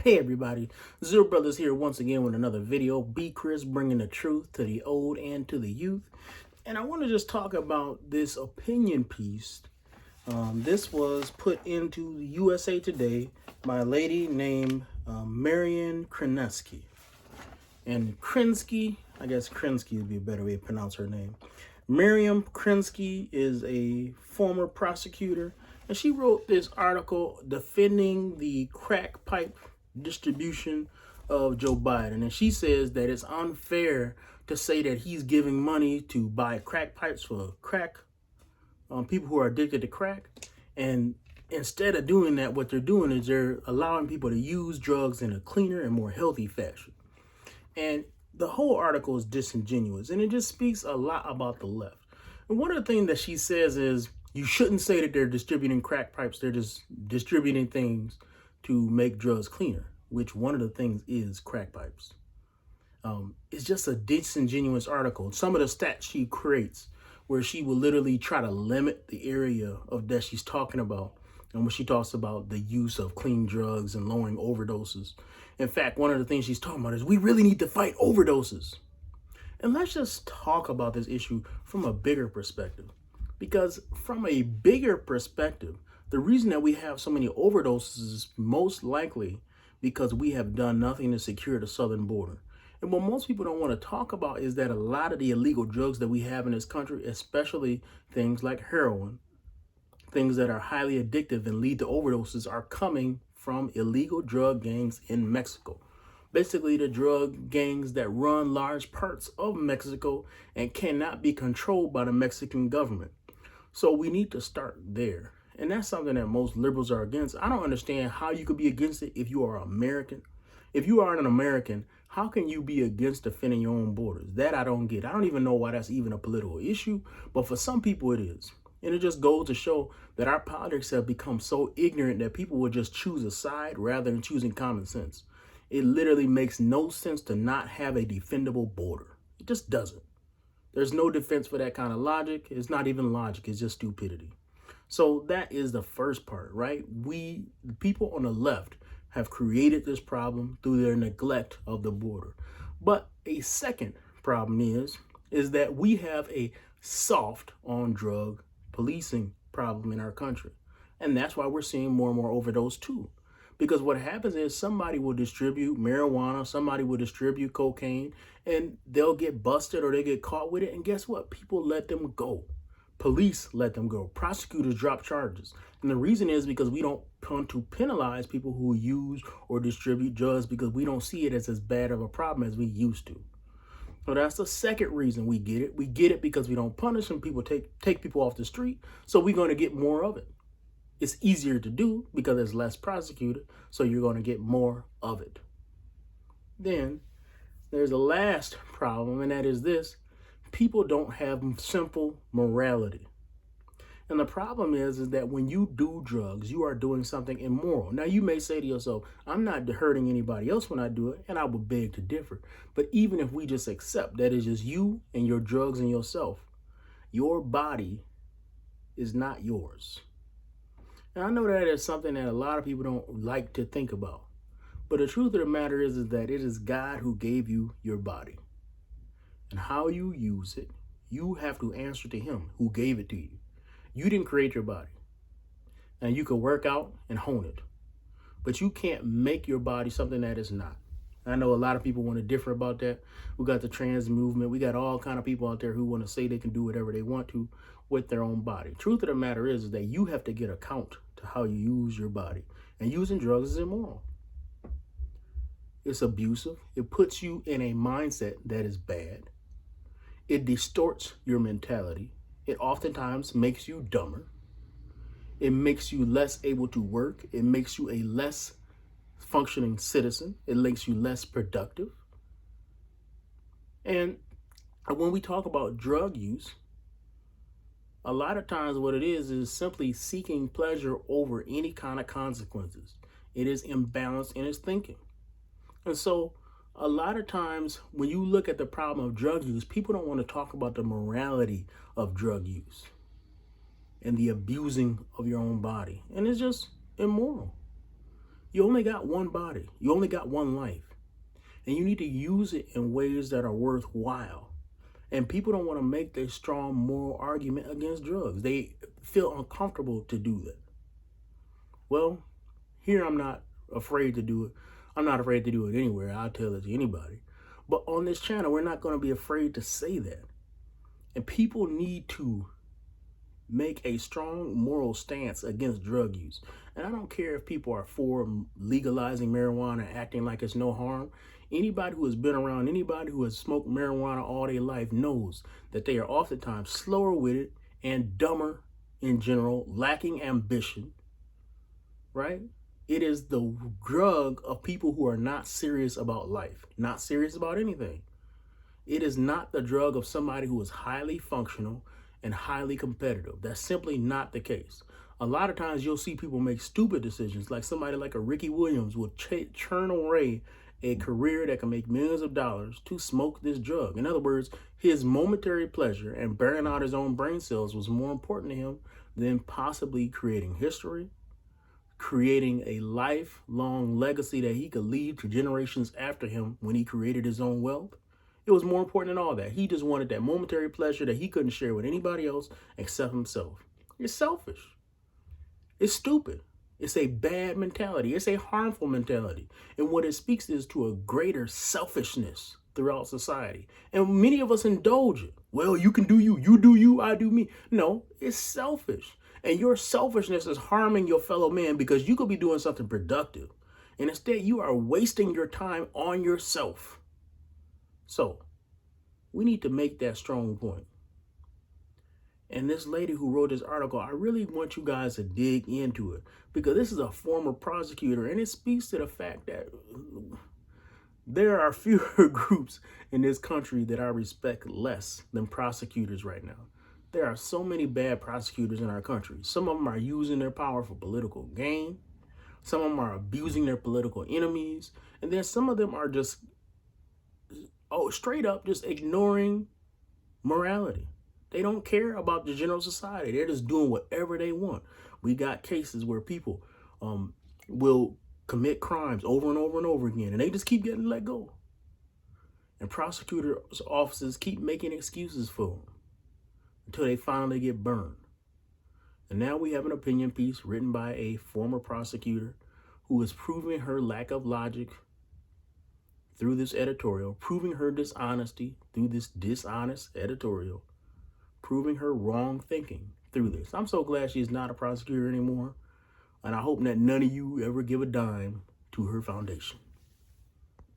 Hey everybody, Zero Brothers here once again with another video. Be Chris, bringing the truth to the old and to the youth. And I want to just talk about this opinion piece. This was put into the USA Today by a lady named Marian Krinsky. And Krinsky, I guess Krinsky would be a better way to pronounce her name. Miriam Krinsky is a former prosecutor, and she wrote this article defending the crack pipe distribution of Joe Biden. And she says that it's unfair to say that he's giving money to buy crack pipes for people who are addicted to crack. And instead of doing that, what they're doing is they're allowing people to use drugs in a cleaner and more healthy fashion. And the whole article is disingenuous, and it just speaks a lot about the left. And one of the things that she says is you shouldn't say that they're distributing crack pipes. They're just distributing things to make drugs cleaner, which one of the things is crack pipes. It's just a disingenuous article. Some of the stats she creates where she will literally try to limit the area of that she's talking about. And when she talks about the use of clean drugs and lowering overdoses. In fact, one of the things she's talking about is we really need to fight overdoses. And let's just talk about this issue from a bigger perspective. Because from a bigger perspective, the reason that we have so many overdoses is most likely because we have done nothing to secure the southern border. And what most people don't want to talk about is that a lot of the illegal drugs that we have in this country, especially things like heroin, things that are highly addictive and lead to overdoses, are coming from illegal drug gangs in Mexico. Basically, the drug gangs that run large parts of Mexico and cannot be controlled by the Mexican government. So we need to start there. And that's something that most liberals are against. I don't understand how you could be against it if you are American. If you are an American, how can you be against defending your own borders? That I don't get. I don't even know why that's even a political issue, but for some people it is. And it just goes to show that our politics have become so ignorant that people will just choose a side rather than choosing common sense. It literally makes no sense to not have a defendable border. It just doesn't. There's no defense for that kind of logic. It's not even logic. It's just stupidity. So that is the first part, right? We, the people on the left, have created this problem through their neglect of the border. But a second problem is that we have a soft on drug policing problem in our country. And that's why we're seeing more and more overdose too. Because what happens is somebody will distribute marijuana, somebody will distribute cocaine, and they'll get busted or they get caught with it. And guess what? People let them go. Police let them go. Prosecutors drop charges. And the reason is because we don't want to penalize people who use or distribute drugs because we don't see it as bad of a problem as we used to. So that's the second reason we get it. We get it because we don't punish them. People take people off the street. So we're going to get more of it. It's easier to do because there's less prosecuted. So you're going to get more of it. Then there's a last problem, and that is this. People don't have simple morality. And the problem is that when you do drugs, you are doing something immoral. Now, you may say to yourself, I'm not hurting anybody else when I do it, and I would beg to differ. But even if we just accept that it's just you and your drugs and yourself, your body is not yours. And I know that is something that a lot of people don't like to think about. But the truth of the matter is that it is God who gave you your body. And how you use it, you have to answer to him who gave it to you. You didn't create your body. And you can work out and hone it. But you can't make your body something that is not. I know a lot of people want to differ about that. We got the trans movement. We got all kind of people out there who want to say they can do whatever they want to with their own body. Truth of the matter is that you have to get account to how you use your body. And using drugs is immoral. It's abusive. It puts you in a mindset that is bad. It distorts your mentality. It oftentimes makes you dumber. It makes you less able to work. It makes you a less functioning citizen. It makes you less productive. And when we talk about drug use, a lot of times what it is simply seeking pleasure over any kind of consequences. It is imbalanced in its thinking. And so a lot of times when you look at the problem of drug use, people don't want to talk about the morality of drug use and the abusing of your own body. And it's just immoral. You only got one body. You only got one life. And you need to use it in ways that are worthwhile. And people don't want to make their strong moral argument against drugs. They feel uncomfortable to do that. Well, here I'm not afraid to do it. I'm not afraid to do it anywhere. I'll tell it to anybody. But on this channel, we're not going to be afraid to say that. And people need to make a strong moral stance against drug use. And I don't care if people are for legalizing marijuana and acting like it's no harm. Anybody who has been around, anybody who has smoked marijuana all their life knows that they are oftentimes slower with it and dumber in general, lacking ambition, right? It is the drug of people who are not serious about life, not serious about anything. It is not the drug of somebody who is highly functional and highly competitive. That's simply not the case. A lot of times you'll see people make stupid decisions, like somebody like a Ricky Williams will churn away a career that can make millions of dollars to smoke this drug. In other words, his momentary pleasure and burning out his own brain cells was more important to him than possibly creating history, creating a lifelong legacy that he could leave to generations after him when he created his own wealth. It was more important than all that. He just wanted that momentary pleasure that he couldn't share with anybody else except himself. It's selfish. It's stupid. It's a bad mentality. It's a harmful mentality. And what it speaks is to a greater selfishness throughout society. And many of us indulge it. Well, you can do you do you, I do me. No, it's selfish. And your selfishness is harming your fellow man because you could be doing something productive. And instead, you are wasting your time on yourself. So we need to make that strong point. And this lady who wrote this article, I really want you guys to dig into it because this is a former prosecutor, and it speaks to the fact that there are fewer groups in this country that I respect less than prosecutors right now. There are so many bad prosecutors in our country. Some of them are using their power for political gain. Some of them are abusing their political enemies. And then some of them are just, straight up just ignoring morality. They don't care about the general society. They're just doing whatever they want. We got cases where people will commit crimes over and over and over again, and they just keep getting let go. And prosecutors' offices keep making excuses for them until they finally get burned. And now we have an opinion piece written by a former prosecutor who is proving her lack of logic through this editorial, proving her dishonesty through this dishonest editorial, proving her wrong thinking through this. I'm so glad she's not a prosecutor anymore. And I hope that none of you ever give a dime to her foundation.